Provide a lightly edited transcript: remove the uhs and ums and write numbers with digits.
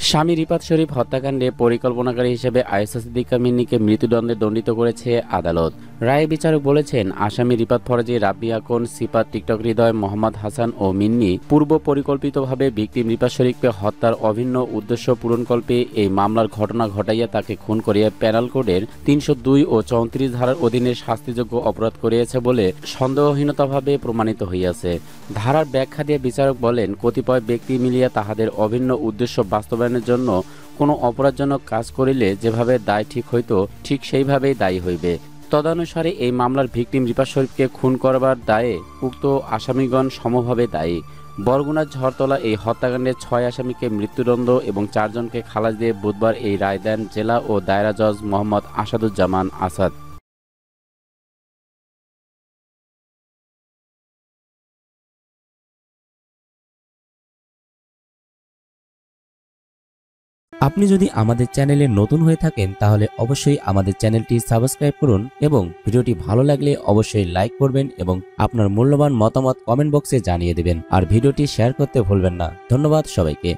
স্বামী রিফাত শরীফ হত্যাকাণ্ডে পরিকল্পনাকারী হিসেবে আয়েশা সিদ্দিকা মিন্নিকে মৃত্যুদণ্ডে দণ্ডিত করেছে আদালত। রায়ে বিচারক বলেছেন, আসামি রিফাত ফরাজি, রাব্বি আকন, সিফাত, টিকটক হৃদয়, মোহাম্মদ হাসান ও মিন্নি পূর্ব পরিকল্পিতভাবে ভিকটিম রিফাত শরীফকে হত্যার অভিন্ন উদ্দেশ্য পূরণকল্পে এই মামলার ঘটনা ঘটাইয়া তাকে খুন করিয়া পেনাল কোডের ৩০২ ও ৩৪ ধারার অধীনে শাস্তিযোগ্য অপরাধ করিয়াছে বলে সন্দেহহীনতাভাবে প্রমাণিত হইয়াছে। ধারার ব্যাখ্যা দিয়ে বিচারক বলেন, কতিপয় ব্যক্তি মিলিয়া তাহাদের অভিন্ন উদ্দেশ্য বাস্তবায়নের জন্য কোনো অপরাধজনক কাজ করিলে যেভাবে দায় ঠিক হইত, ঠিক সেইভাবেই দায়ী হইবে। তদানুসারে এই মামলার ভিকটিম রিফাত শরীফকে খুন করবার দায়ে উক্ত আসামিগণ সমভাবে দায়ী। বরগুনার ঝড়তলা এই হত্যাকাণ্ডে ৬ আসামিকে মৃত্যুদণ্ড এবং ৪ জনকে খালাস দিয়ে বুধবার এই রায় দেন জেলা ও দায়রা জজ মোহাম্মদ আসাদুজ্জামান আসাদ। আপনি যদি আমাদের চ্যানেলে নতুন হয়ে থাকেন তাহলে অবশ্যই আমাদের চ্যানেলটি সাবস্ক্রাইব করুন এবং ভিডিওটি ভালো লাগলে অবশ্যই লাইক করবেন এবং আপনার মূল্যবান মতামত কমেন্ট বক্সে জানিয়ে দেবেন। আর ভিডিওটি শেয়ার করতে ভুলবেন না। ধন্যবাদ সবাইকে।